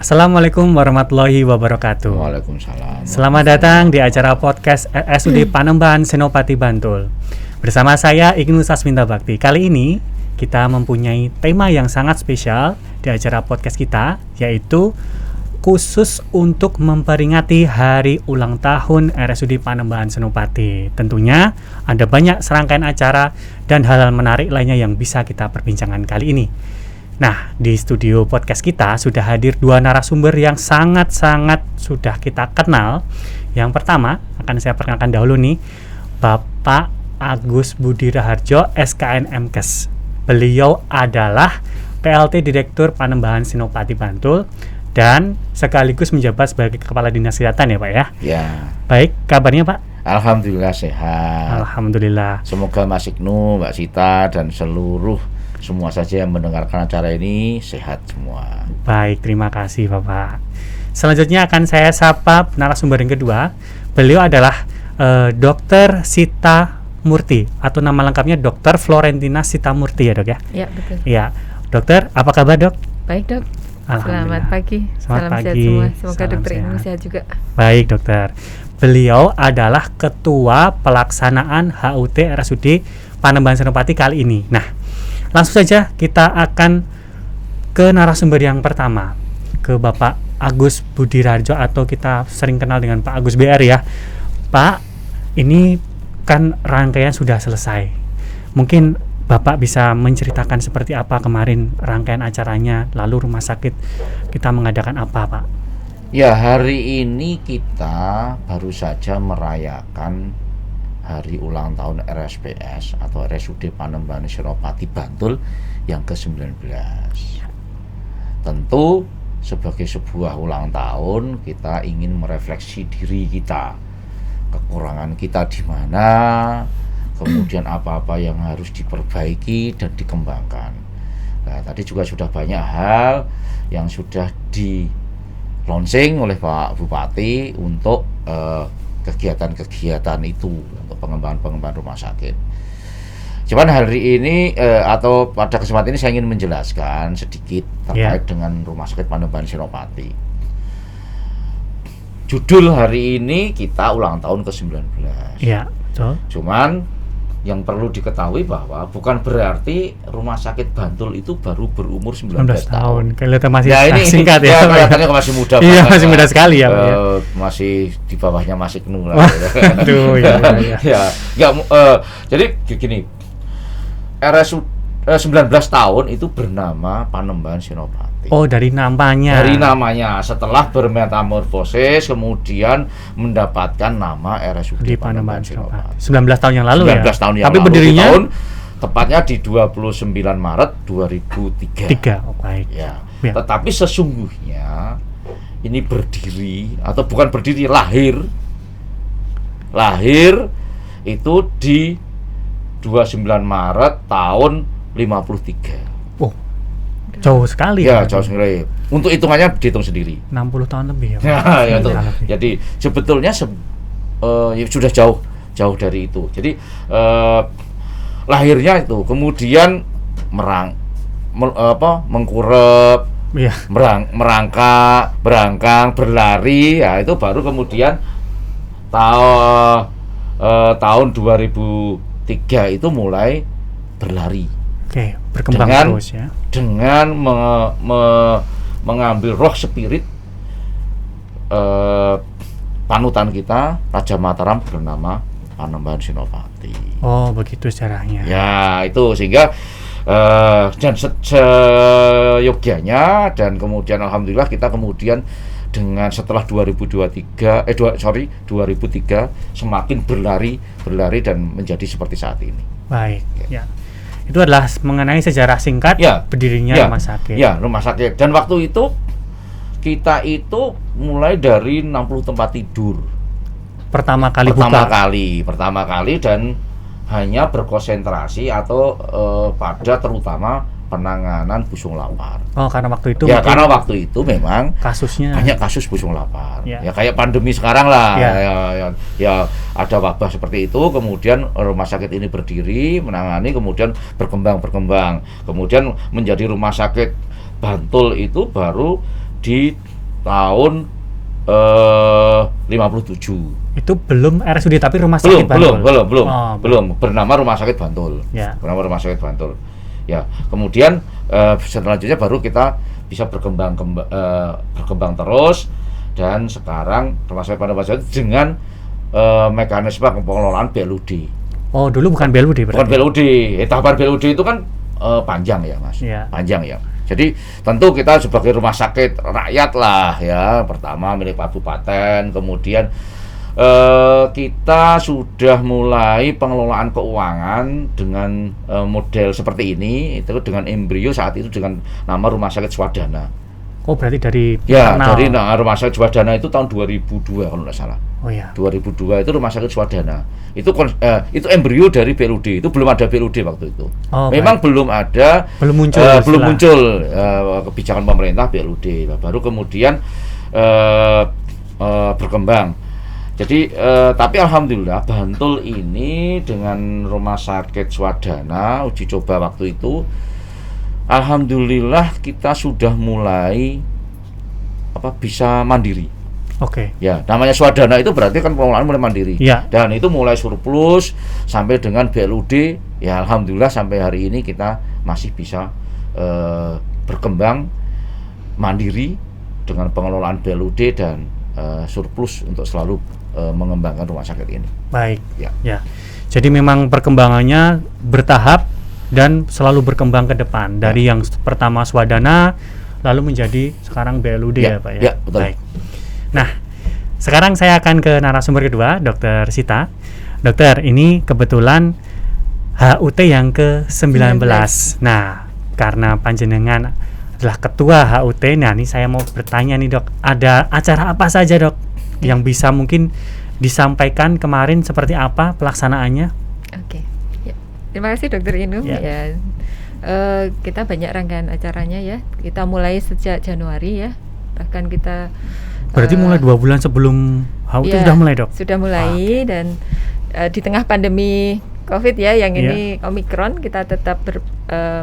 Assalamualaikum warahmatullahi wabarakatuh. Waalaikumsalam. Selamat datang di acara podcast RSUD Panembahan Senopati Bantul. Bersama saya Ignus Sasminta Bakti. Kali ini kita mempunyai tema yang sangat spesial di acara podcast kita, yaitu khusus untuk memperingati hari ulang tahun RSUD Panembahan Senopati. Tentunya ada banyak serangkaian acara dan hal-hal menarik lainnya yang bisa kita perbincangkan kali ini. Nah, di studio podcast kita sudah hadir dua narasumber yang sangat-sangat sudah kita kenal. Yang pertama, akan saya perkenalkan dahulu nih, Bapak Agus Budi Raharjo, SKN MKes. Beliau adalah PLT Direktur Panembahan Senopati Bantul dan sekaligus menjabat sebagai Kepala Dinas Kesehatan ya Pak ya? Ya. Baik, kabarnya Pak? Alhamdulillah sehat. Alhamdulillah. Semoga Mas Ignu, Mbak Sita, dan semua saja yang mendengarkan acara ini sehat semua. Baik, terima kasih Bapak. Selanjutnya akan saya sapa narasumber yang kedua. Beliau adalah Dr. Sita Murti atau nama lengkapnya Dr. Florentina Sita Murti ya Dok ya? Ya, betul. Ya, Dokter, apa kabar Dok? Baik Dok. Alhamdulillah. Selamat pagi. Selamat Salam pagi. sehat semua. Semoga Salam Dokter Ignu sehat. sehat juga. Baik Dokter. Beliau adalah Ketua Pelaksanaan HUT RSUD Panembahan Senopati kali ini. Nah, langsung saja kita akan ke narasumber yang pertama, ke Bapak Agus Budi Raharjo atau kita sering kenal dengan Pak Agus BR ya. Pak, ini kan rangkaian sudah selesai. Mungkin Bapak bisa menceritakan seperti apa kemarin rangkaian acaranya, lalu rumah sakit kita mengadakan apa, Pak? Ya, hari ini kita baru saja merayakan hari ulang tahun RSPS atau RSUD Panembahan Senopati Bantul yang ke-19. Tentu sebagai sebuah ulang tahun kita ingin merefleksi diri kita, kekurangan kita di mana, kemudian apa-apa yang harus diperbaiki dan dikembangkan. Nah, tadi juga sudah banyak hal yang sudah di launching oleh Pak Bupati untuk kegiatan-kegiatan itu untuk pengembangan rumah sakit. Cuman hari ini atau pada kesempatan ini saya ingin menjelaskan sedikit terkait dengan Rumah Sakit Panembahan Senopati. Judul hari ini kita ulang tahun ke-19. Iya, betul. Cuman yang perlu diketahui bahwa bukan berarti Rumah Sakit Bantul itu baru berumur 19 tahun. Kelihatan masih ini singkat ya. Kelihatannya masih muda. Iya, masih muda sekali ya, Pak. Masih di bawahnya Mas Ignu lah. Aduh, ya. Jadi gini, RSUD 19 tahun itu bernama Panembahan Senopati. Oh, dari namanya. Dari namanya, setelah bermetamorfosis kemudian mendapatkan nama RSUD Di Panembahan Panembahan Senopati. 19 tahun yang lalu 19 ya. tahun yang Tapi lalu. berdirinya Tepatnya di 29 Maret 2003. 3. Oh, baik. Ya. Ya. Tetapi sesungguhnya ini berdiri atau bukan berdiri, lahir itu di 29 Maret tahun 53. Oh, jauh sekali Ya, jauh sekali. Untuk hitungannya dihitung sendiri. 60 tahun lebih ya, Pak. Ya, itu. Lebih. Jadi sebetulnya ya sudah jauh dari itu. Jadi lahirnya itu kemudian mengkurep, Iya. berangkang, berlari, ya itu baru kemudian tahun 2003 itu mulai berlari. Oke, berkembang terus ya. Dengan mengambil roh spirit panutan kita, Raja Mataram bernama Panembahan Senopati. Oh, begitu caranya. Ya, itu sehingga dan seyogyanya, dan kemudian alhamdulillah kita kemudian dengan setelah 2003 semakin berlari dan menjadi seperti saat ini. Baik, ya. Itu adalah mengenai sejarah singkat berdirinya rumah sakit. Ya, rumah sakit. Dan waktu itu kita itu mulai dari 60 tempat tidur. Pertama kali dan hanya berkonsentrasi atau pada terutama penanganan busung lapar. Oh, karena waktu itu karena waktu itu memang kasusnya banyak kasus busung lapar. Ya kayak pandemi sekarang lah. Ya. Ya ada wabah seperti itu, kemudian rumah sakit ini berdiri menangani, kemudian berkembang. Kemudian menjadi Rumah Sakit Bantul itu baru di tahun 57. Itu belum RSUD tapi rumah Belum, sakit Bantul. belum bernama Rumah Sakit Bantul. Ya. Bernama Rumah Sakit Bantul. Ya, kemudian selanjutnya baru kita bisa berkembang terus, dan sekarang Rumah Sakit Bantul dengan mekanisme pengelolaan BLUD. Oh, dulu bukan BLUD berarti. Bukan BLUD. Tahapan BLUD itu kan panjang ya, Mas. Ya. Panjang ya. Jadi tentu kita sebagai rumah sakit rakyat lah ya, pertama milik kabupaten, kemudian kita sudah mulai pengelolaan keuangan dengan model seperti ini, itu dengan embrio saat itu dengan nama Rumah Sakit Swadana. Oh, berarti dari Ya, internal. dari Rumah Sakit Swadana itu tahun 2002 kalau nggak salah. Oh ya. 2002 itu Rumah Sakit Swadana. Itu embrio dari BLUD. Itu belum ada BLUD waktu itu. Oh, memang belum ada, belum muncul kebijakan pemerintah BLUD. Baru kemudian berkembang. Jadi tapi alhamdulillah Bantul ini dengan Rumah Sakit Swadana uji coba waktu itu, alhamdulillah kita sudah mulai bisa mandiri. Oke. Ya, namanya Swadana itu berarti kan pengelolaan mulai mandiri. Ya. Dan itu mulai surplus sampai dengan BLUD. Ya, alhamdulillah sampai hari ini kita masih bisa berkembang mandiri dengan pengelolaan BLUD dan surplus untuk selalu mengembangkan rumah sakit ini. Baik. Ya. Ya. Jadi memang perkembangannya bertahap dan selalu berkembang ke depan dari yang pertama Swadana lalu menjadi sekarang BLUD ya Pak ya. Ya, betul. Baik. Nah, sekarang saya akan ke narasumber kedua, Dokter Sita. Dokter, ini kebetulan HUT yang ke-19. Nah, karena panjenengan adalah ketua HUT, nah ini saya mau bertanya nih Dok, ada acara apa saja Dok yang bisa mungkin disampaikan kemarin, seperti apa pelaksanaannya? Oke. Ya. Terima kasih Dokter Inu. Ya. Ya. Kita banyak rangkaian acaranya ya. Kita mulai sejak Januari ya. Bahkan kita Berarti mulai 2 bulan sebelum HUT ya, sudah mulai Dok? Sudah mulai. Dan di tengah pandemi COVID ya, yang ini Omikron, kita tetap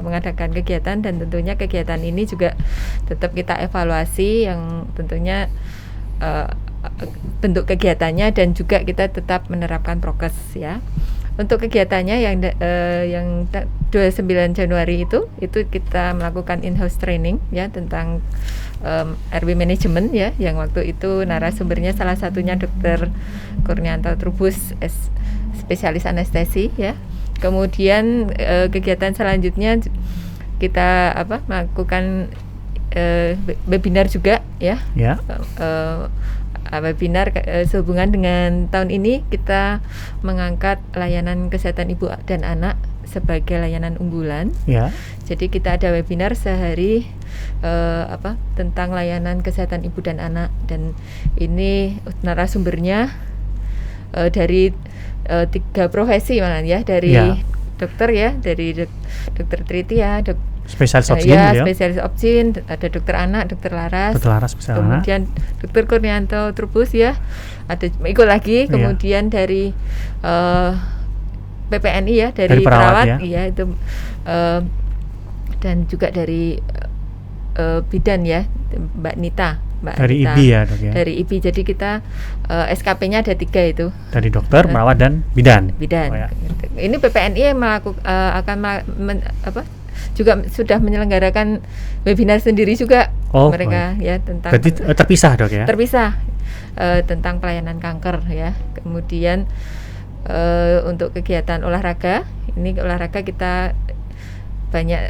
mengadakan kegiatan, dan tentunya kegiatan ini juga tetap kita evaluasi, yang tentunya bentuk kegiatannya, dan juga kita tetap menerapkan prokes ya. Untuk kegiatannya yang 29 Januari itu kita melakukan in-house training ya tentang RW Management ya, yang waktu itu narasumbernya salah satunya Dr. Kurnianto Trubus, spesialis anestesi ya. Kemudian kegiatan selanjutnya kita melakukan webinar juga ya. Ya. Webinar sehubungan dengan tahun ini kita mengangkat layanan kesehatan ibu dan anak sebagai layanan unggulan. Ya. Jadi kita ada webinar sehari tentang layanan kesehatan ibu dan anak, dan ini narasumbernya dari 3 profesi malah ya, dari dokter ya, dari Dokter Tritia, spesialis obgyn spesialis obgyn, ada dokter anak, dokter Laras, kemudian Dokter Kurnianto Trubus ya, ada ikut lagi, kemudian dari PPNI ya, dari perawat ya itu, dan juga dari bidan ya, Mbak Nita dari Nita, IBI ya Dok ya. Dari IBI, jadi kita SKP-nya ada 3 itu. Dari dokter, perawat, dan bidan. Oh, ya. Ini PPNI yang juga sudah menyelenggarakan webinar sendiri juga mereka ya tentang. Berarti terpisah Dok ya? Terpisah tentang pelayanan kanker ya. Kemudian untuk kegiatan olahraga, ini olahraga kita banyak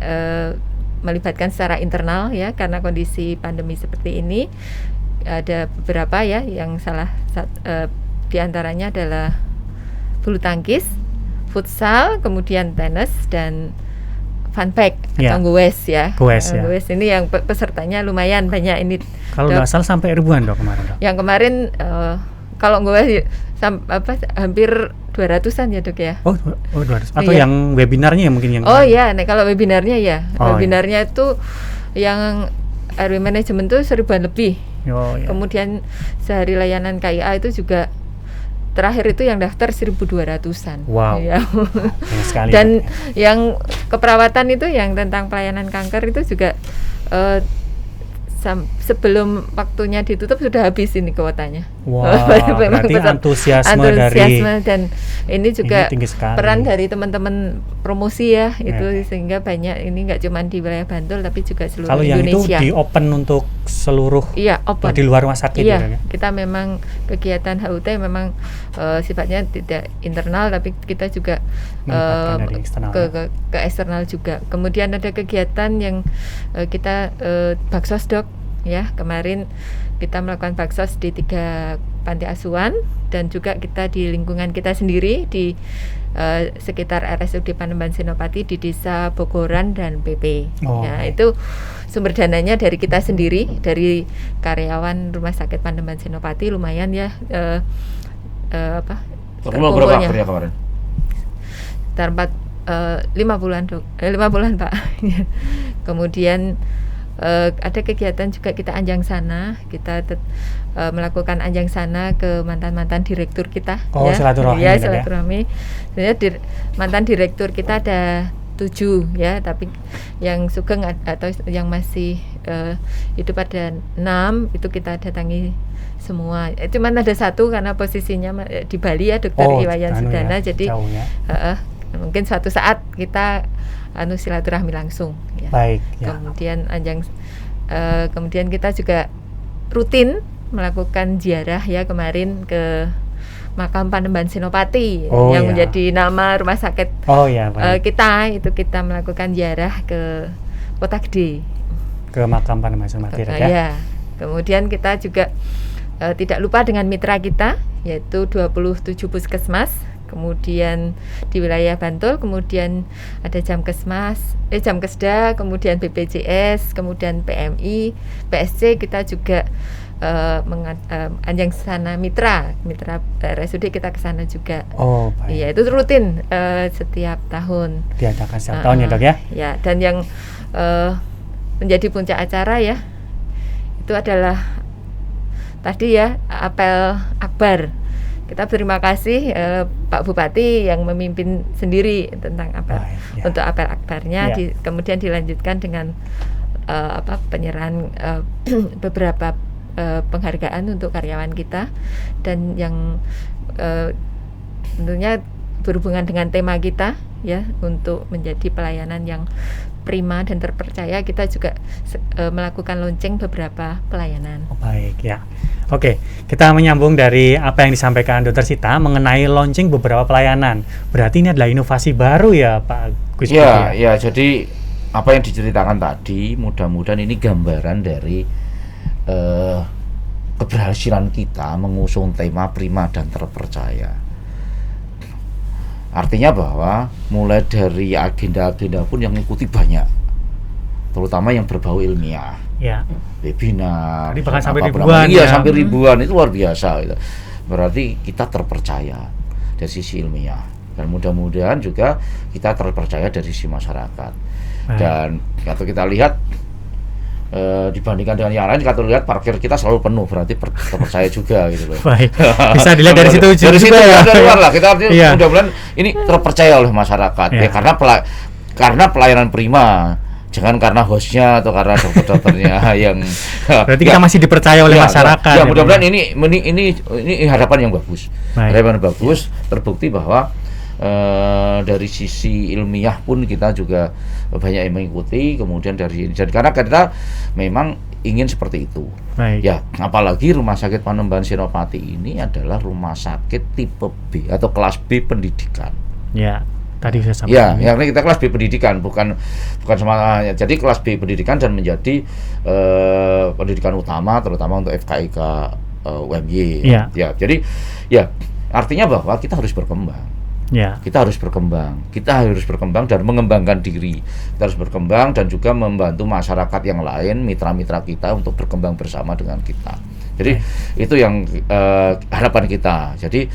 melibatkan secara internal ya, karena kondisi pandemi seperti ini. Ada beberapa ya, yang diantaranya adalah bulu tangkis, futsal, kemudian tenis, dan funpack atau goes ya. Goes ini yang pesertanya lumayan banyak ini. Kalau nggak salah sampai ribuan Dok kemarin Dok. Yang kemarin kalau goes hampir 200-an ya Dok ya. Oh 200. Atau yang webinarnya mungkin yang. Oh iya, kalau webinarnya ya. Webinarnya itu yang RW Management itu 1000-an lebih. Kemudian sehari layanan KIA itu juga terakhir itu yang daftar 1.200-an. Wow. Ya. Sekali. Dan yang keperawatan itu yang tentang pelayanan kanker itu juga sebelum waktunya ditutup sudah habis ini kuotanya. Wah, Memang berarti besar. antusiasme dari Dan ini juga tinggi sekali. peran dari teman-teman promosi ya, itu Ya. sehingga banyak ini nggak cuma di wilayah Bantul tapi juga seluruh kalau yang itu Indonesia. di open untuk seluruh Iya, open. di luar rumah sakit Iya, gitu ya. kita memang kegiatan HUT memang sifatnya tidak internal, tapi kita juga Melibatkan dari eksternal. ke eksternal juga. Kemudian ada kegiatan yang kita baksos dok, ya kemarin kita melakukan baksos di 3 panti asuhan dan juga kita di lingkungan kita sendiri di sekitar RSUD Panembahan Senopati di Desa Bogoran dan PP. Oh. Ya, itu sumber dananya dari kita sendiri, dari karyawan Rumah Sakit Panembahan Senopati, lumayan ya Terkumpul berapa kerja kemarin? Sekitar 5 bulan dok, 5 bulan Pak. Kemudian ada kegiatan juga kita anjang sana, kita melakukan anjang sana ke mantan-mantan direktur kita. Oh, ya. silaturahmi Ya, gitu ya. silaturahmi. Sebenarnya mantan direktur kita ada 7 ya, tapi yang sugeng atau yang masih hidup ada 6, itu kita datangi semua. Cuman ada 1 karena posisinya di Bali ya, Dokter Iwayan Sudana, jadi jauh ya. mungkin suatu saat kita silaturahmi langsung ya. Baik ya. Kemudian kita juga rutin melakukan ziarah ya, kemarin ke makam Panembahan Senopati yang menjadi nama rumah sakit kita, itu kita melakukan ziarah ke Kota Gede, ke makam Panembahan Senopati ya. Kemudian kita juga tidak lupa dengan mitra kita, yaitu 27 puskesmas. Kemudian di wilayah Bantul, kemudian ada Jamkesda, kemudian BPJS, kemudian PMI, PSC, kita juga anjang sana mitra RSUD kita ke sana juga. Oh, baik. Iya, itu rutin setiap tahun. Diadakan setiap tahun ya dok ya? Ya, dan yang menjadi puncak acara ya, itu adalah tadi ya apel akbar. Kita berterima kasih Pak Bupati yang memimpin sendiri tentang apel, untuk apel akbarnya. Kemudian dilanjutkan dengan penyerahan beberapa penghargaan untuk karyawan kita, dan yang tentunya berhubungan dengan tema kita ya, untuk menjadi pelayanan yang prima dan terpercaya, kita juga melakukan launching beberapa pelayanan. Oh, baik ya. Oke, kita menyambung dari apa yang disampaikan Dr. Sita mengenai launching beberapa pelayanan. Berarti ini adalah inovasi baru ya Pak Gus? Ya, jadi apa yang diceritakan tadi mudah-mudahan ini gambaran dari keberhasilan kita mengusung tema prima dan terpercaya. Artinya bahwa mulai dari agenda-agenda pun yang mengikuti banyak, terutama yang berbau ilmiah. Ya. Webinar, bahkan sampai ribuan. Iya, sampai ribuan, itu luar biasa gitu. Berarti kita terpercaya dari sisi ilmiah, dan mudah-mudahan juga kita terpercaya dari sisi masyarakat. Dan kalau kita lihat dibandingkan dengan yang lain, kalau lihat parkir kita selalu penuh, berarti terpercaya juga gitu loh. Baik. Bisa dilihat dari situ dari situ ya. Dari luar lah kita mudah-mudahan ini terpercaya oleh masyarakat ya, karena pelayanan prima, jangan karena hostnya atau karena dokter-dokternya yang berarti kita masih dipercaya oleh masyarakat. Ya, mudah-mudahan ini harapan yang bagus. Harapan bagus, terbukti bahwa dari sisi ilmiah pun kita juga banyak yang mengikuti, kemudian jadi karena kita memang ingin seperti itu. Ya, apalagi Rumah Sakit Panembahan Senopati ini adalah rumah sakit tipe B atau kelas B pendidikan. Ya, tadi saya sampaikan. Ya, karena kita kelas B pendidikan, bukan semuanya. Jadi kelas B pendidikan dan menjadi pendidikan utama, terutama untuk FKIK UMY. Ya, jadi ya artinya bahwa kita harus berkembang. Ya. Kita harus berkembang dan mengembangkan diri. Kita harus berkembang dan juga membantu masyarakat yang lain, mitra-mitra kita untuk berkembang bersama dengan kita. Jadi itu yang harapan kita. Jadi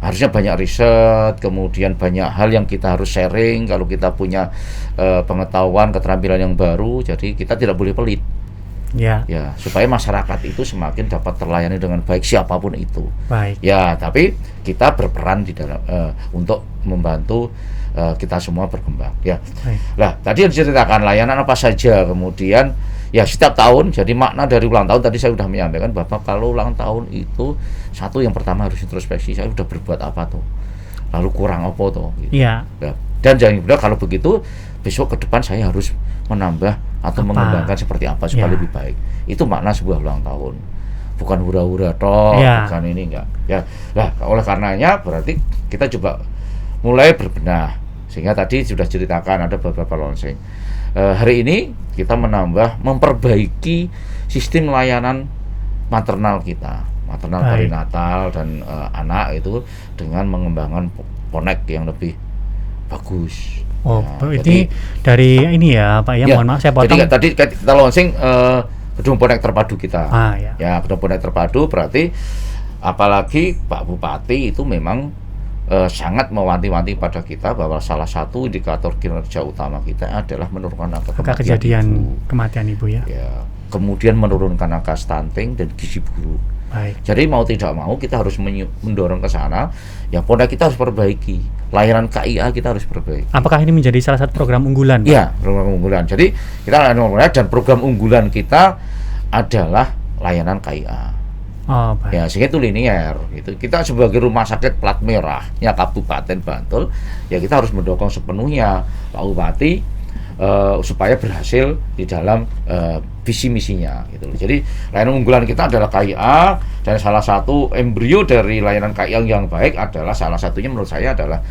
harusnya banyak riset, kemudian banyak hal yang kita harus sharing. Kalau kita punya pengetahuan, keterampilan yang baru, jadi kita tidak boleh pelit. Ya, supaya masyarakat itu semakin dapat terlayani dengan baik siapapun itu. Ya, tapi kita berperan di dalam untuk membantu kita semua berkembang. Ya. Nah, tadi yang diceritakan layanan apa saja, kemudian Ya setiap tahun, jadi makna dari ulang tahun tadi saya sudah menyampaikan bahwa kalau ulang tahun itu satu yang pertama harus introspeksi, saya sudah berbuat apa tuh, lalu kurang apa tuh gitu. Iya. Ya. Dan jangan bilang kalau begitu besok ke depan saya harus menambah atau mengembangkan seperti apa supaya lebih baik. Itu makna sebuah ulang tahun, bukan hura-hura toh, bukan ini enggak. Ya, nah oleh karenanya berarti kita coba mulai berbenah, sehingga tadi sudah ceritakan ada beberapa launching. Hari ini kita memperbaiki sistem layanan maternal kita, maternal perinatal dan anak itu dengan mengembangkan Ponek yang lebih bagus. Oh, Nah, ini dari ini ya Pak ya, mohon maaf saya potong. Jadi tadi kita launching gedung Ponek terpadu kita. Ya. Ya, gedung Ponek terpadu berarti apalagi Pak Bupati itu memang sangat mewanti-wanti pada kita bahwa salah satu indikator kinerja utama kita adalah menurunkan angka kejadian kematian ibu ya. Ya, kemudian menurunkan angka stunting dan gizi buruk. Baik. Jadi mau tidak mau kita harus mendorong ke sana. Ya, Ponek kita harus perbaiki. Layanan KIA kita harus perbaiki. Apakah ini menjadi salah satu program unggulan? Iya, program unggulan. Jadi kita layanan unggulan dan program unggulan kita adalah layanan KIA. Oh, baik. Ya, sehingga itu linear gitu. Kita sebagai rumah sakit plat merahnya Kabupaten Bantul, ya kita harus mendukung sepenuhnya Pak Bupati supaya berhasil di dalam visi misinya gitu. Jadi layanan unggulan kita adalah KIA, dan salah satu embrio dari layanan KIA yang baik adalah salah satunya menurut saya adalah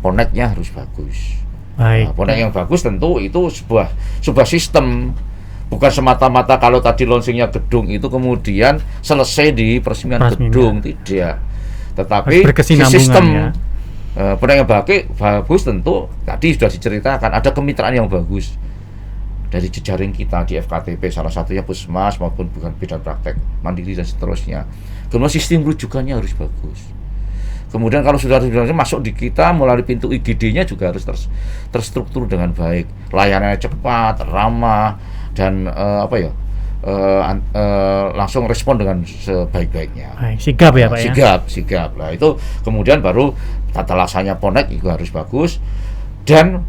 Poneknya harus bagus. Baik. Nah, Ponek yang bagus tentu itu sebuah sistem. Bukan semata-mata kalau tadi launchingnya gedung itu kemudian selesai di peresmian gedung, tidak. Tetapi sistem Ponek yang bagus tentu tadi sudah diceritakan ada kemitraan yang bagus dari jejaring kita di FKTP, salah satunya Puskesmas maupun bukan bidan praktek mandiri dan seterusnya. Kemudian sistem rujukannya harus bagus. Kemudian kalau sudah masuk di kita melalui pintu IGD-nya juga harus terstruktur dengan baik, layanannya cepat, ramah, dan langsung respon dengan sebaik-baiknya. Sigap ya Pak ya? Sigap. Nah itu kemudian baru tata laksananya Ponek juga harus bagus, dan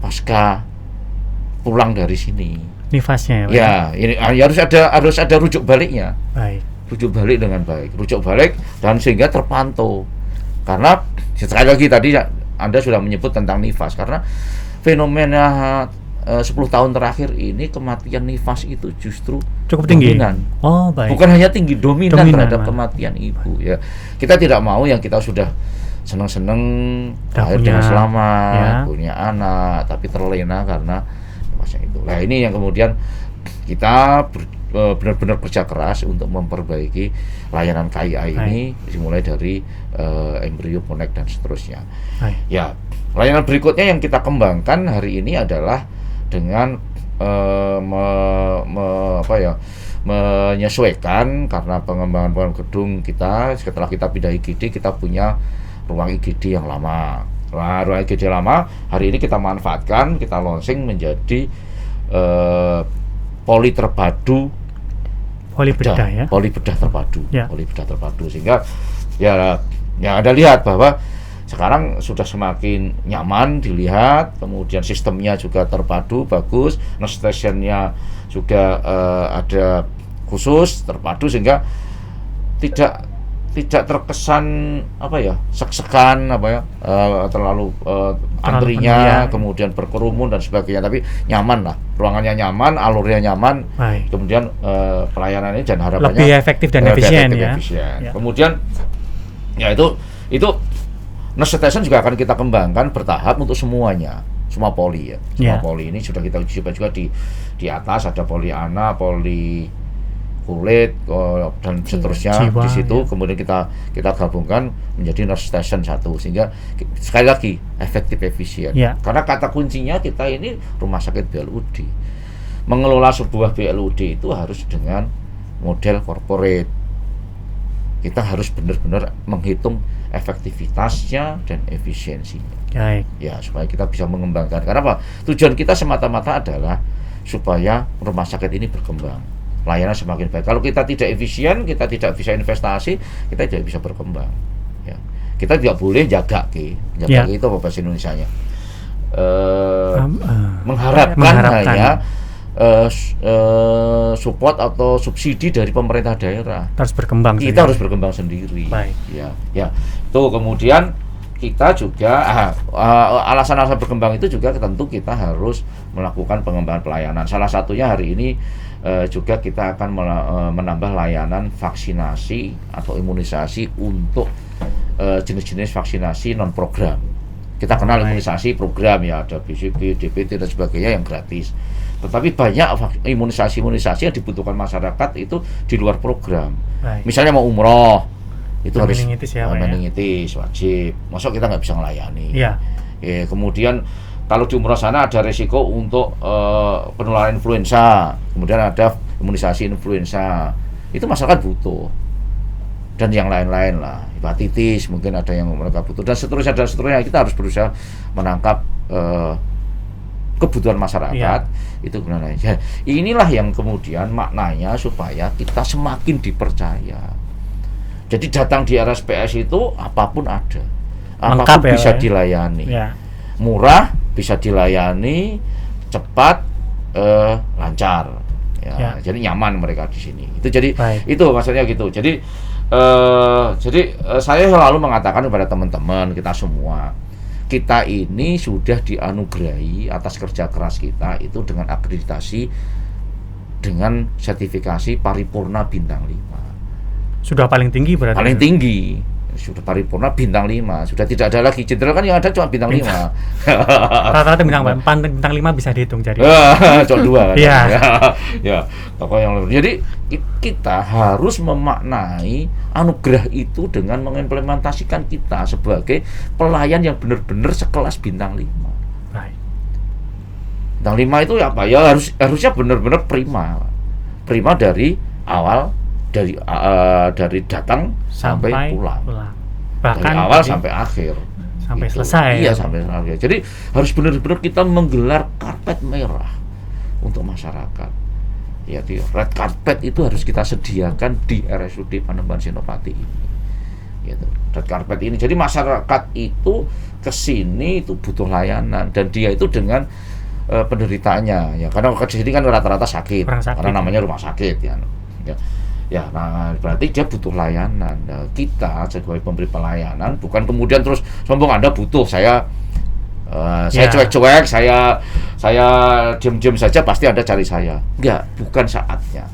pasca pulang dari sini. Nifasnya ya Pak? Ya, ini harus ada rujuk baliknya. Baik. Rujuk balik dengan baik, dan sehingga terpantau. Karena sekali lagi tadi Anda sudah menyebut tentang nifas, karena fenomena 10 tahun terakhir ini kematian nifas itu justru cukup tinggi. Dominan. Oh, baik. Bukan hanya tinggi, dominan terhadap kematian ibu. Ya, kita tidak mau yang kita sudah senang-senang lahir dengan selamat, punya anak, tapi terlena karena nifasnya itu. Nah ini yang kemudian kita benar-benar kerja keras untuk memperbaiki layanan KIA ini, dimulai dari embrio Ponek dan seterusnya. Ya, layanan berikutnya yang kita kembangkan hari ini adalah dengan menyesuaikan karena pengembangan gedung kita. Setelah kita pindah IGD, kita punya ruang IGD yang lama. Nah, ruang IGD lama hari ini kita manfaatkan, kita launching menjadi polibedah terpadu, polibedah terpadu, sehingga ya Anda lihat bahwa sekarang sudah semakin nyaman dilihat, kemudian sistemnya juga terpadu bagus, nurse station-nya juga ada khusus terpadu, sehingga tidak terkesan sek-sekan terlalu antrinya, kemudian berkerumun dan sebagainya, tapi nyaman lah, ruangannya nyaman, alurnya nyaman. Kemudian pelayanan ini dan harapannya lebih efektif dan efisien. Kemudian ya itu nurse station juga akan kita kembangkan bertahap untuk semuanya, semua poli ya. Semua poli ini sudah kita uji coba juga di atas, ada poli anak, poli kulit dan seterusnya di situ. Kemudian kita gabungkan menjadi nurse station satu, sehingga sekali lagi efektif efisien. Karena kata kuncinya kita ini rumah sakit BLUD. Mengelola sebuah BLUD itu harus dengan model corporate. Kita harus benar-benar menghitung efektivitasnya dan efisiensinya. Ya, supaya kita bisa mengembangkan. Karena apa? Tujuan kita semata-mata adalah supaya rumah sakit ini berkembang, layanan semakin baik. Kalau kita tidak efisien, kita tidak bisa investasi, kita tidak bisa berkembang. Ya. Kita tidak boleh jaga itu apa bahasa Indonesianya? Mengharapkan hanya support atau subsidi dari pemerintah daerah. Harus berkembang. Kita harus berkembang sendiri. Baik. Ya. Tuh kemudian kita juga alasan-alasan berkembang itu juga tentu kita harus melakukan pengembangan pelayanan. Salah satunya hari ini juga kita akan menambah layanan vaksinasi atau imunisasi untuk jenis-jenis vaksinasi non program. Kita kenal imunisasi program ya, ada BCG, DPT dan sebagainya yang gratis. Tetapi banyak imunisasi yang dibutuhkan masyarakat itu di luar program. Baik. Misalnya mau umroh, itu harus meningitis ya, Pak, ya? meningitis wajib. Masa kita nggak bisa melayani? Iya. Kemudian kalau di umroh sana ada resiko untuk penularan influenza, kemudian ada imunisasi influenza. Itu masyarakat butuh. Dan yang lain-lain lah, hepatitis mungkin ada yang mereka butuh dan seterusnya kita harus berusaha menangkap kebutuhan masyarakat. Itu benar. Ya, inilah yang kemudian maknanya supaya kita semakin dipercaya. Jadi datang di RSPS itu apapun ada, lengkap apapun ya, bisa Pak, ya? dilayani, Murah, bisa dilayani, cepat, lancar. Jadi nyaman mereka di sini. Itu jadi itu maksudnya gitu. Jadi saya selalu mengatakan kepada teman-teman kita semua, kita ini sudah dianugerahi atas kerja keras kita itu dengan akreditasi dengan sertifikasi paripurna bintang 5. Sudah paling tinggi berarti. Paling tinggi. Sudah paripurna bintang 5. Sudah tidak ada lagi jenderal, kan yang ada cuma bintang 5. Rata-rata bintang 5 bisa dihitung jadi. Cuma 2 kan. Iya. Ya, tokoh yang lain. Jadi kita harus memaknai anugerah itu dengan mengimplementasikan kita sebagai pelayan yang benar-benar sekelas bintang 5. Baik. Bintang 5 itu apa? Ya harusnya benar-benar prima. Prima dari awal, dari datang sampai pulang. Bahkan dari awal sampai akhir. Sampai gitu. Selesai. Iya, sampai selesai. Jadi harus benar-benar kita menggelar karpet merah untuk masyarakat. Ya, di red carpet itu harus kita sediakan di RSUD Panembahan Senopati ini. Gitu. Red carpet ini. Jadi masyarakat itu kesini itu butuh layanan dan dia itu dengan penderitaannya ya, karena ke sini kan rata-rata sakit, karena namanya rumah sakit ya. Ya, nah berarti dia butuh layanan. Nah, kita sebagai pemberi pelayanan bukan kemudian terus sombong Anda butuh, saya cuek-cuek, saya diam-diam saja pasti Anda cari saya. Enggak, bukan saatnya.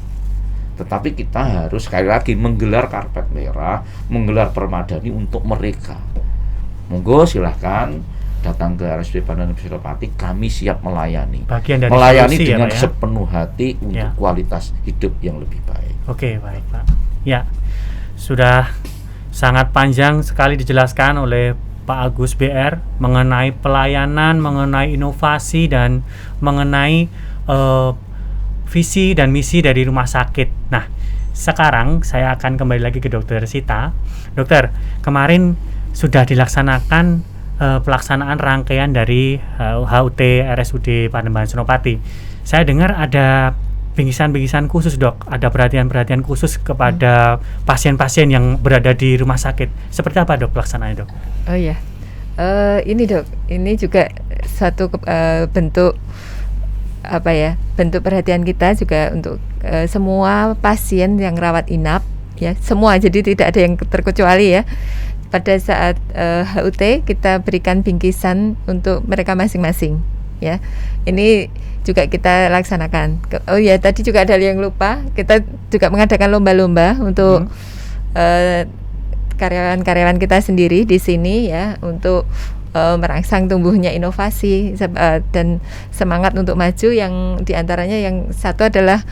Tetapi kita harus sekali lagi menggelar karpet merah, menggelar permadani untuk mereka. Monggo silahkan datang ke RSUD Panembahan Senopati, kami siap melayani. Melayani dengan sepenuh hati untuk kualitas hidup yang lebih baik. Oke, baik Pak. Ya, sudah sangat panjang sekali dijelaskan oleh Pak Agus BR mengenai pelayanan, mengenai inovasi, dan mengenai visi dan misi dari rumah sakit. Nah, sekarang saya akan kembali lagi ke Dokter Sita. Dokter, kemarin sudah dilaksanakan pelaksanaan rangkaian dari HUT RSUD Panembahan Senopati. Saya dengar ada bingkisan-bingkisan khusus, Dok. Ada perhatian-perhatian khusus kepada pasien-pasien yang berada di rumah sakit. Seperti apa, Dok, pelaksanaannya, Dok? Oh iya, ini Dok, ini juga satu bentuk apa ya? Bentuk perhatian kita juga untuk semua pasien yang rawat inap, ya, semua. Jadi tidak ada yang terkecuali ya. Pada saat HUT kita berikan bingkisan untuk mereka masing-masing, ya. Ini juga kita laksanakan. Oh ya, tadi juga ada yang lupa, kita juga mengadakan lomba-lomba untuk karyawan-karyawan kita sendiri di sini ya, untuk merangsang tumbuhnya inovasi dan semangat untuk maju. Yang diantaranya yang satu adalah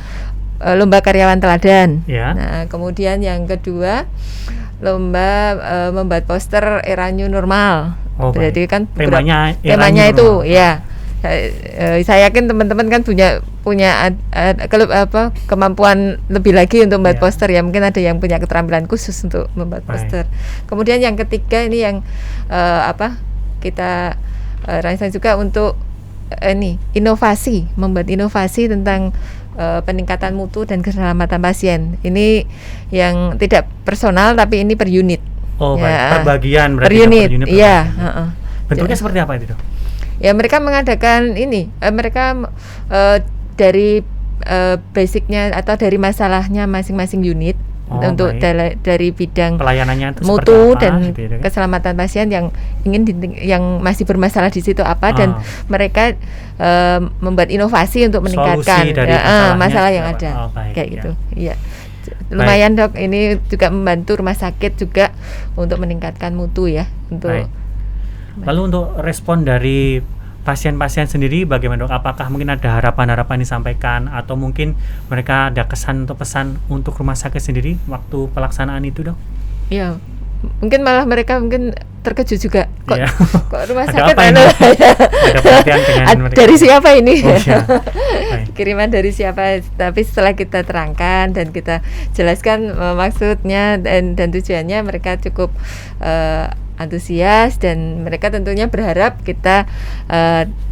lomba karyawan teladan. Nah, kemudian yang kedua lomba membuat poster era new normal. Berarti kan temanya itu ya. Saya yakin teman-teman kan punya kemampuan lebih lagi untuk membuat poster ya. Mungkin ada yang punya keterampilan khusus untuk membuat poster. Kemudian yang ketiga ini yang kita rancang juga untuk inovasi, membuat inovasi tentang peningkatan mutu dan keselamatan pasien. Ini yang tidak personal tapi ini per unit. Oh, ya, perbagian berarti. Per unit. Iya, bentuknya seperti apa itu, Dok? Ya, mereka mengadakan ini, mereka dari basicnya atau dari masalahnya masing-masing unit. Untuk dari bidang pelayanannya itu mutu apa, dan gitu ya, keselamatan pasien yang yang masih bermasalah di situ apa, dan mereka membuat inovasi untuk meningkatkan masalah yang ada. Kayak gitu. Iya. Lumayan Dok, ini juga membantu rumah sakit juga untuk meningkatkan mutu ya. Lalu untuk respon dari pasien-pasien sendiri bagaimana Dok? Apakah mungkin ada harapan-harapan disampaikan atau mungkin mereka ada kesan atau pesan untuk rumah sakit sendiri waktu pelaksanaan itu Dok? Iya, mungkin malah mereka terkejut juga kok rumah sakit ada perhatian dengan mereka. Dari siapa ini? Kiriman dari siapa? Tapi setelah kita terangkan dan kita jelaskan maksudnya dan tujuannya, mereka cukup antusias dan mereka tentunya berharap kita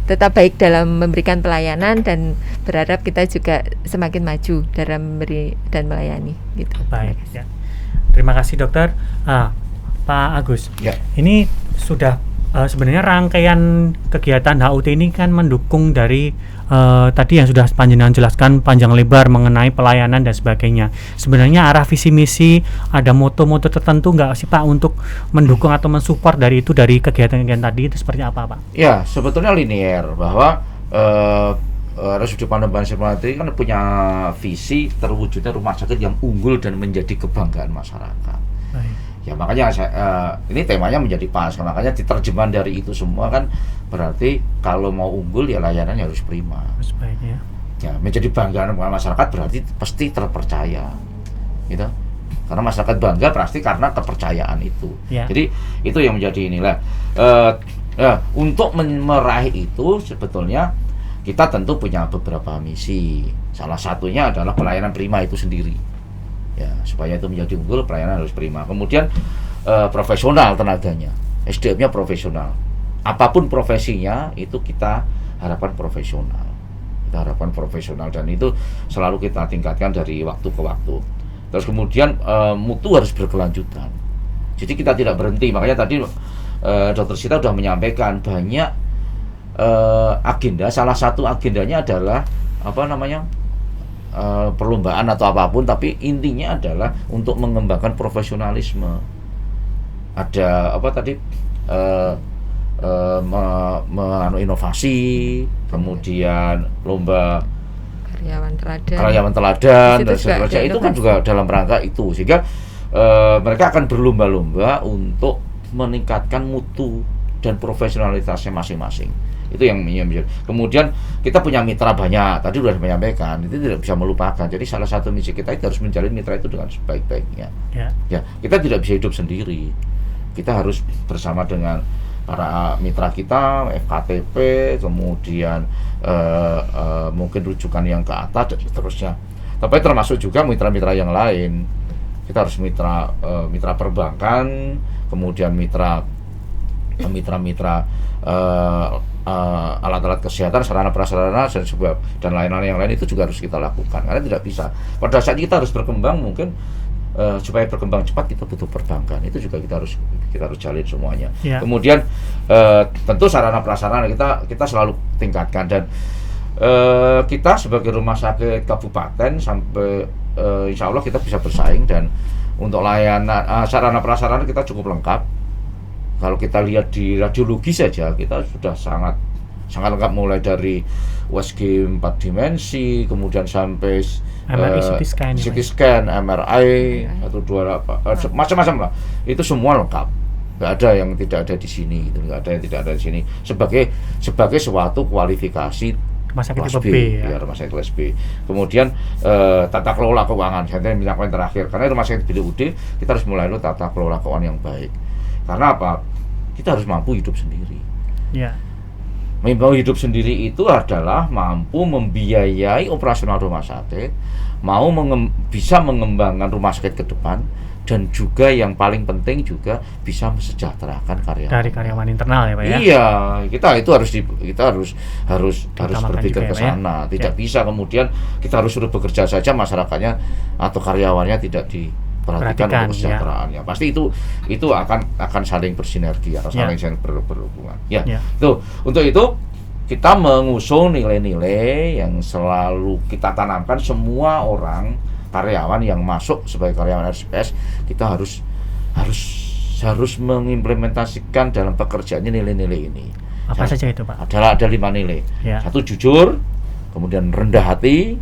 tetap baik dalam memberikan pelayanan dan berharap kita juga semakin maju dalam memberi dan melayani gitu. Baik ya. Terima kasih dokter. Pak Agus. Ya. Ini sudah sebenarnya rangkaian kegiatan HUT ini kan mendukung dari tadi yang sudah panjenengan jelaskan panjang lebar mengenai pelayanan dan sebagainya. Sebenarnya arah visi misi ada moto-moto tertentu nggak sih Pak untuk mendukung atau mensupport dari kegiatan-kegiatan tadi itu seperti apa Pak? Ya, sebetulnya linear bahwa RSUD Panembahan Senopati kan punya visi terwujudnya rumah sakit yang unggul dan menjadi kebanggaan masyarakat. Baik. Ya makanya ini temanya menjadi pas, makanya diterjemahan dari itu semua kan berarti kalau mau unggul ya layanannya harus prima. Sebaiknya. Ya menjadi banggaan masyarakat berarti pasti terpercaya, gitu. Karena masyarakat bangga pasti karena kepercayaan itu. Ya. Jadi itu yang menjadi inilah. Untuk meraih itu sebetulnya kita tentu punya beberapa misi. Salah satunya adalah pelayanan prima itu sendiri. Ya, supaya itu menjadi unggul, pelayanan harus prima. Kemudian profesional tenaganya, SDM-nya profesional. Apapun profesinya itu kita harapkan profesional. Kita harapkan profesional dan itu selalu kita tingkatkan dari waktu ke waktu. Terus kemudian mutu harus berkelanjutan. Jadi kita tidak berhenti. Makanya tadi Dr. Sita sudah menyampaikan banyak agenda. Salah satu agendanya adalah perlombaan atau apapun, tapi intinya adalah untuk mengembangkan profesionalisme. Ada inovasi, kemudian lomba karyawan teladan dan sebagainya. Itu kan juga dalam rangka itu, sehingga mereka akan berlomba-lomba untuk meningkatkan mutu dan profesionalitasnya masing-masing. Itu yang menjadi. Kemudian kita punya mitra banyak, tadi sudah menyampaikan, itu tidak bisa melupakan. Jadi salah satu misi kita harus menjalin mitra itu dengan sebaik-baiknya. Ya, kita tidak bisa hidup sendiri. Kita harus bersama dengan para mitra kita, FKTP, kemudian mungkin rujukan yang ke atas dan seterusnya. Tapi termasuk juga mitra-mitra yang lain. Kita harus mitra perbankan, kemudian mitra alat-alat kesehatan, sarana prasarana dan lain-lain yang lain itu juga harus kita lakukan. Karena tidak bisa. Pada saat kita harus berkembang mungkin supaya berkembang cepat kita butuh perbankan. Itu juga kita harus jalin semuanya. Ya. Kemudian tentu sarana prasarana kita selalu tingkatkan dan kita sebagai rumah sakit kabupaten sampai insya Allah kita bisa bersaing dan untuk layanan sarana prasarana kita cukup lengkap. Kalau kita lihat di radiologi saja kita sudah sangat lengkap, mulai dari USG 4 dimensi, kemudian sampai CT scan, MRI atau macam-macam lah. Itu semua lengkap. Nggak ada yang tidak ada di sini, nggak ada yang tidak ada di sini. Sebagai suatu kualifikasi rumah sakit kelas B, ya rumah sakit kelas B. Kemudian tata kelola keuangan, saya minta poin terakhir. Karena rumah sakit BUD kita harus mulai dulu tata kelola keuangan yang baik. Karena apa? Kita harus mampu hidup sendiri. Ya. Mampu hidup sendiri itu adalah mampu membiayai operasional rumah sakit, bisa mengembangkan rumah sakit ke depan, dan juga yang paling penting juga bisa mesejahterakan karyawan. Dari karyawan internal ya Pak ya? Iya, kita harus berpikir ke sana. Tidak bisa kemudian kita harus suruh bekerja saja, masyarakatnya atau karyawannya tidak diperhatikan untuk kesejahteraannya. Pasti itu akan saling bersinergi atau saling berhubungan. Ya. Tuh, untuk itu kita mengusung nilai-nilai yang selalu kita tanamkan. Semua orang karyawan yang masuk sebagai karyawan RSPS, kita harus mengimplementasikan dalam pekerjaannya nilai-nilai ini. Apa saja itu, Pak? Ada 5 nilai. Ya. 1, jujur, kemudian rendah hati,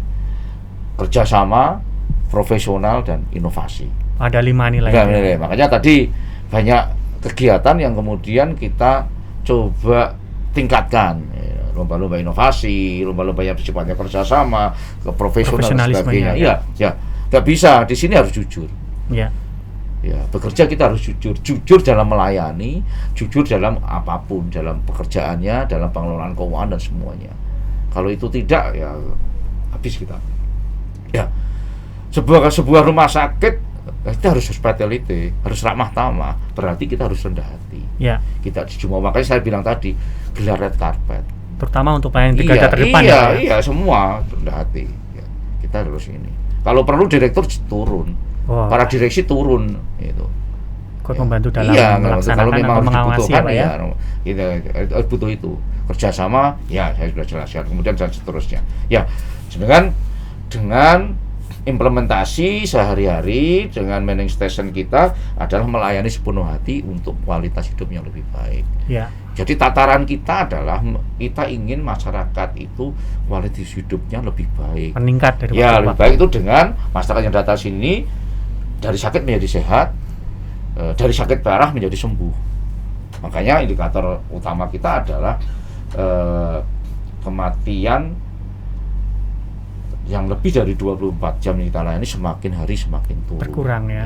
kerjasama, profesional, dan inovasi. Ada 5 nilai. Nilai. Makanya tadi banyak kegiatan yang kemudian kita coba tingkatkan, lomba-lomba inovasi, lomba-lomba yang sifatnya kerjasama, profesional dan sebagainya. Iya, nggak bisa. Di sini harus jujur. Ya. Ya, bekerja kita harus jujur dalam melayani, jujur dalam apapun, dalam pekerjaannya, dalam pengelolaan keuangan dan semuanya. Kalau itu tidak, ya habis kita. Ya, sebuah rumah sakit kita harus hospitality, harus ramah tamah, berarti kita harus rendah hati. Ya. Kita cuma, makanya saya bilang tadi, gelar red carpet. Terutama untuk pelayanan tingkat terdepan. Iya, semua rendah hati. Ya, kita harus ini. Kalau perlu direktur turun, para direksi turun, itu. Ikut membantu dalam melaksanakan atau mengawasi, Pak ya. Kita butuh itu. Kerjasama, ya saya sudah jelaskan. Kemudian dan seterusnya. Ya, dengan implementasi sehari-hari, dengan manning station kita adalah melayani sepenuh hati untuk kualitas hidup yang lebih baik. Ya. Jadi tataran kita adalah kita ingin masyarakat itu kualitas hidupnya lebih baik, meningkat dari ya lebih baik itu dengan masyarakat yang datang sini dari sakit menjadi sehat, dari sakit parah menjadi sembuh. Makanya indikator utama kita adalah kematian yang lebih dari 24 jam yang kita layani semakin hari semakin turun. Berkurang ya.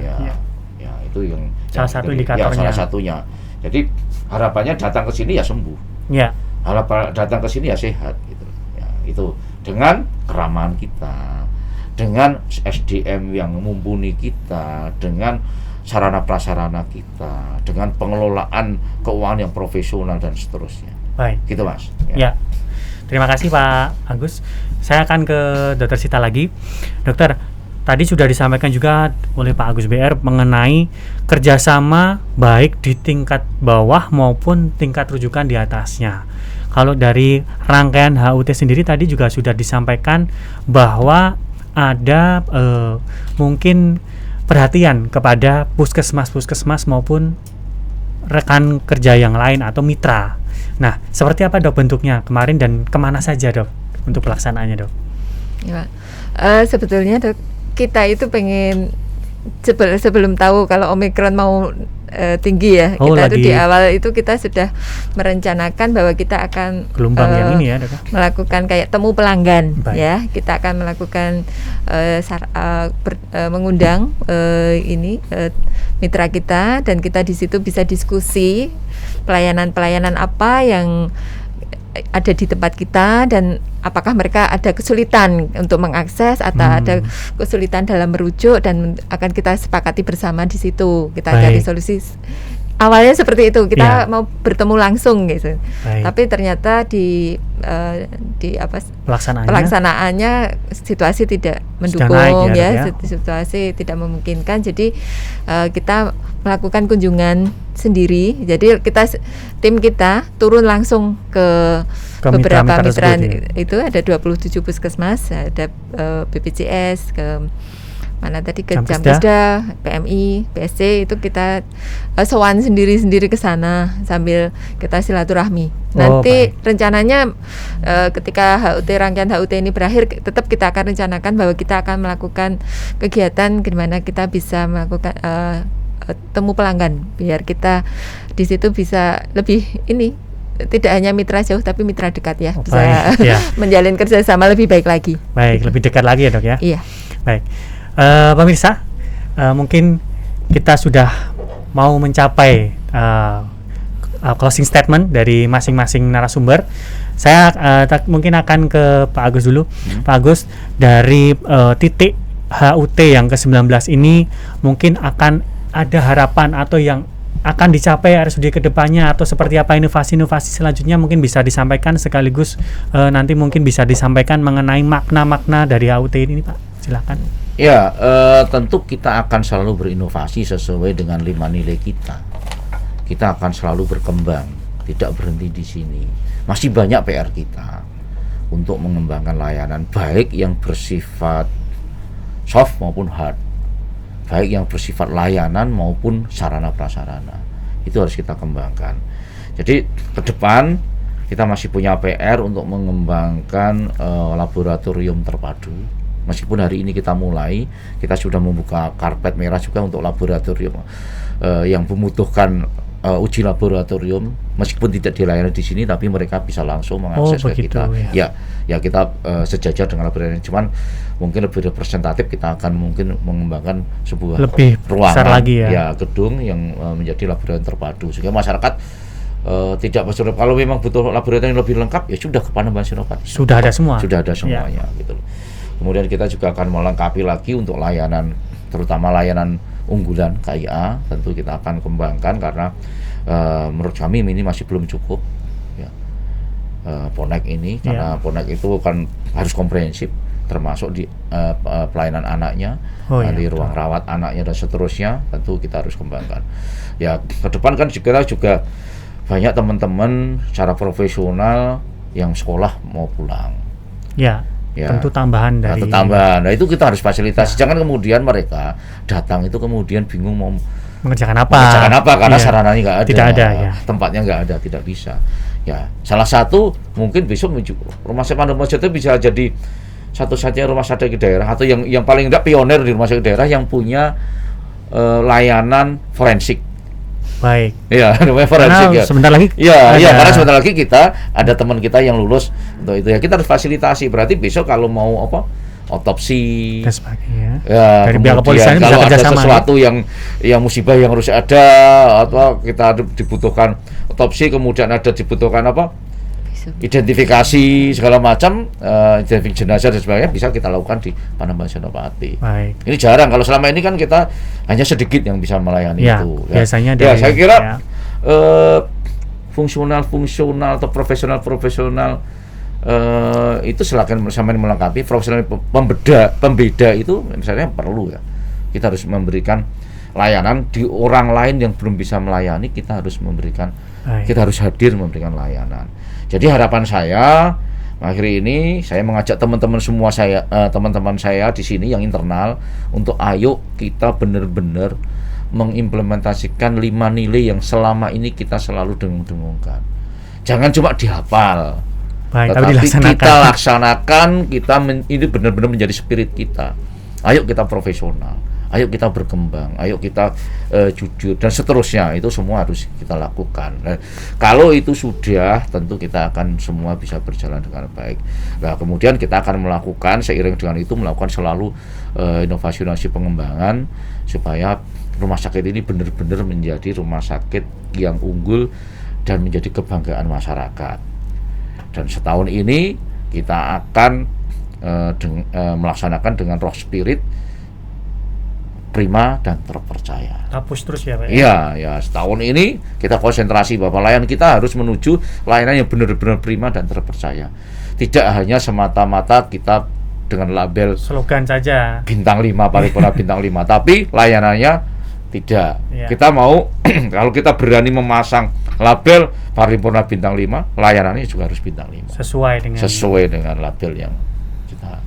Ya, itu yang salah satu indikatornya. Ya, salah satunya. Jadi harapannya datang ke sini ya sembuh. Ya. Harapan datang ke sini ya sehat gitu. Ya, itu dengan keramahan kita, dengan SDM yang mumpuni kita, dengan sarana prasarana kita, dengan pengelolaan keuangan yang profesional dan seterusnya. Baik. Gitu, Mas. Ya. Terima kasih Pak Agus. Saya akan ke Dr. Sita lagi. Dokter, tadi sudah disampaikan juga oleh Pak Agus BR mengenai kerjasama baik di tingkat bawah maupun tingkat rujukan di atasnya. Kalau dari rangkaian HUT sendiri tadi juga sudah disampaikan bahwa ada mungkin perhatian kepada puskesmas maupun rekan kerja yang lain atau mitra. Nah, seperti apa dok bentuknya kemarin dan kemana saja dok untuk pelaksanaannya dok? Ya, sebetulnya dok, kita itu pengen sebelum tahu kalau Omikron mau tinggi ya, kita itu di awal itu kita sudah merencanakan bahwa kita akan gelombang yang ini ya dok, melakukan kayak temu pelanggan. Baik. Ya, kita akan melakukan mengundang mitra kita dan kita di situ bisa diskusi pelayanan apa yang ada di tempat kita dan apakah mereka ada kesulitan untuk mengakses atau ada kesulitan dalam merujuk, dan akan kita sepakati bersama di situ. Kita cari solusi. Awalnya seperti itu, kita mau bertemu langsung gitu. Tapi ternyata di pelaksanaannya situasi tidak mendukung situasi tidak memungkinkan. Jadi kita melakukan kunjungan sendiri. Jadi tim kita turun langsung ke beberapa mitra itu ada 27 puskesmas, ada BPJS, ke mana tadi ke Jamkesda, PMI, PSC, itu kita sowan sendiri ke sana sambil kita silaturahmi. Nanti rencananya ketika rangkaian HUT ini berakhir, tetap kita akan rencanakan bahwa kita akan melakukan kegiatan di mana kita bisa melakukan temu pelanggan, biar kita di situ bisa lebih tidak hanya mitra jauh tapi mitra dekat ya, bisa menjalin kerjasama lebih baik lagi. Baik, lebih dekat lagi ya dok ya. Iya. Baik. Pemirsa, mungkin kita sudah mau mencapai closing statement dari masing-masing narasumber. Saya mungkin akan ke Pak Agus dulu. Pak Agus, dari titik HUT yang ke-19 ini mungkin akan ada harapan atau yang akan dicapai RSUD ke depannya, atau seperti apa inovasi-inovasi selanjutnya mungkin bisa disampaikan sekaligus nanti mungkin bisa disampaikan mengenai makna-makna dari HUT ini Pak. Silakan. Ya, tentu kita akan selalu berinovasi sesuai dengan 5 nilai kita. Kita akan selalu berkembang. tidak berhenti di sini. Masih banyak PR kita untuk mengembangkan layanan baik yang bersifat soft maupun hard, baik yang bersifat layanan maupun sarana prasarana. Itu harus kita kembangkan. Jadi ke depan kita masih punya PR untuk mengembangkan laboratorium terpadu. Meskipun hari ini kita mulai, kita sudah membuka karpet merah juga untuk laboratorium yang membutuhkan uji laboratorium, meskipun tidak dilayani di sini, tapi mereka bisa langsung mengakses ke kita. Ya kita sejajar dengan laboratorium. Cuman mungkin lebih representatif, kita akan mungkin mengembangkan sebuah lebih ruangan, lagi ya, gedung yang menjadi laboratorium terpadu, sehingga masyarakat tidak bersuruh. Kalau memang butuh laboratorium yang lebih lengkap, ya sudah ke Panembahan Senopati. Sudah ada semua. Sudah ada semuanya, gitu. Kemudian kita juga akan melengkapi lagi untuk layanan, terutama layanan unggulan KIA, tentu kita akan kembangkan karena menurut kami ini masih belum cukup ya. Ponek ini karena Ponek itu kan harus komprehensif, termasuk di pelayanan anaknya, di ruang rawat anaknya dan seterusnya, tentu kita harus kembangkan. Ya ke depan kan kita juga banyak teman-teman secara profesional yang sekolah mau pulang. Ya. Tentu tambahan dari Nah itu kita harus fasilitasi. Jangan kemudian mereka datang itu kemudian bingung mau mengerjakan apa karena sarananya nggak ada, tidak ada ya. Tempatnya nggak ada, tidak bisa. Ya salah satu mungkin besok rumah sakit Panembahan itu bisa jadi satu-satunya rumah sakit di daerah, atau yang paling tidak pionir di rumah sakit daerah yang punya layanan forensik. Baik. Ya, namanya forensik ya. Sebentar lagi. Karena sebentar lagi kita ada teman kita yang lulus untuk itu ya. Kita harus fasilitasi. Berarti besok kalau mau otopsi dan sebagainya. Ya, dari pihak kepolisian kalau bisa ada sesuatu yang musibah yang harus ada, atau kita dibutuhkan otopsi, kemudian ada dibutuhkan identifikasi segala macam, identifikasi jenazah dan sebagainya, bisa kita lakukan di Panembahan Senopati. Baik. Ini jarang, kalau selama ini kan kita hanya sedikit yang bisa melayani itu. Biasanya saya kira fungsional atau profesional itu silakan sama melengkapi. Profesional pembeda itu misalnya perlu ya. Kita harus memberikan layanan di orang lain yang belum bisa melayani, kita harus memberikan. Kita harus hadir memberikan layanan. Jadi harapan saya akhir ini saya mengajak teman-teman saya di sini yang internal untuk ayo kita benar-benar mengimplementasikan 5 nilai yang selama ini kita selalu dengung-dengungkan. Jangan cuma dihafal, tetapi kita laksanakan. Ini benar-benar menjadi spirit kita. Ayo kita profesional, ayo kita berkembang, ayo kita jujur dan seterusnya. Itu semua harus kita lakukan. Nah, kalau itu sudah, tentu kita akan semua bisa berjalan dengan baik. Nah, kemudian kita akan melakukan seiring dengan itu selalu inovasi pengembangan supaya rumah sakit ini benar-benar menjadi rumah sakit yang unggul dan menjadi kebanggaan masyarakat. Dan setahun ini kita akan melaksanakan dengan roh spirit prima dan terpercaya. Hapus terus ya Pak? Iya, setahun ini kita konsentrasi bahwa layanan kita harus menuju layanan yang benar-benar prima dan terpercaya. Tidak hanya semata-mata kita dengan label slogan saja bintang 5, paripurna bintang 5, tapi layanannya tidak. Kita mau kalau kita berani memasang label paripurna bintang 5, layanannya juga harus bintang 5. Sesuai dengan label yang kita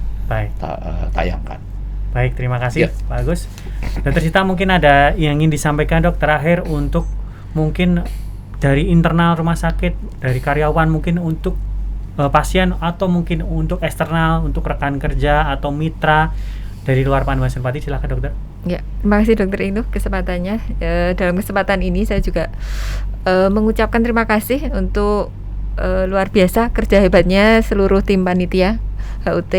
tayangkan. Baik, terima kasih Pak Agus. Dr. Cita, mungkin ada yang ingin disampaikan Dok terakhir untuk mungkin dari internal rumah sakit, dari karyawan, mungkin untuk pasien, atau mungkin untuk eksternal, untuk rekan kerja atau mitra dari luar Panembahan Senopati. Silakan Dokter. Ya, terima kasih Dokter Indu kesempatannya. Dalam kesempatan ini saya juga mengucapkan terima kasih untuk luar biasa kerja hebatnya seluruh tim panitia HUT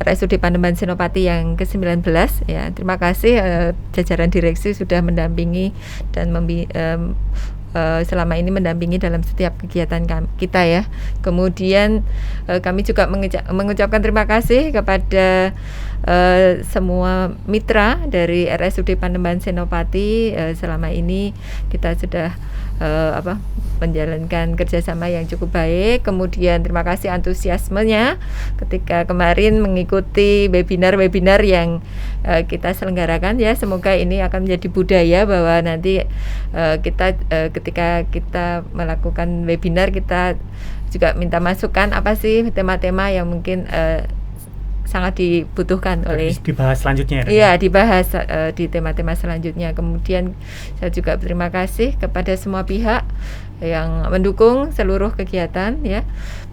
RSUD Panembahan Senopati yang ke-19 ya. Terima kasih jajaran direksi sudah mendampingi dan selama ini mendampingi dalam setiap kegiatan kita ya. Kemudian kami juga mengucapkan terima kasih kepada semua mitra dari RSUD Panembahan Senopati. Selama ini kita sudah menjalankan kerjasama yang cukup baik. Kemudian terima kasih antusiasmenya ketika kemarin mengikuti webinar-webinar yang kita selenggarakan ya. Semoga ini akan menjadi budaya bahwa nanti ketika kita melakukan webinar, kita juga minta masukan apa sih tema-tema yang mungkin sangat dibutuhkan oleh dibahas selanjutnya ya. Iya, dibahas di tema-tema selanjutnya. Kemudian saya juga berterima kasih kepada semua pihak yang mendukung seluruh kegiatan ya,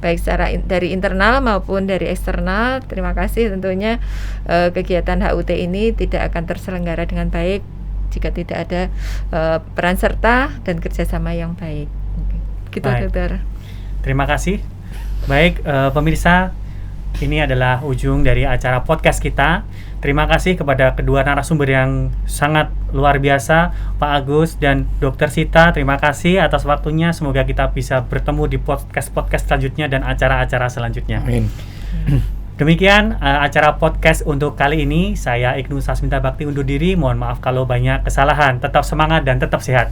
baik secara dari internal maupun dari eksternal. Terima kasih, tentunya kegiatan HUT ini tidak akan terselenggara dengan baik jika tidak ada peran serta dan kerjasama yang baik. Gitu, Dokter. Terima kasih. Baik, pemirsa, ini adalah ujung dari acara podcast kita. Terima kasih kepada kedua narasumber yang sangat luar biasa, Pak Agus dan Dr. Sita. Terima kasih atas waktunya. Semoga kita bisa bertemu di podcast selanjutnya dan acara-acara selanjutnya. Amin. Demikian acara podcast untuk kali ini. Saya Ignu Sasminta Bakti undur diri. Mohon maaf kalau banyak kesalahan. Tetap semangat dan tetap sehat.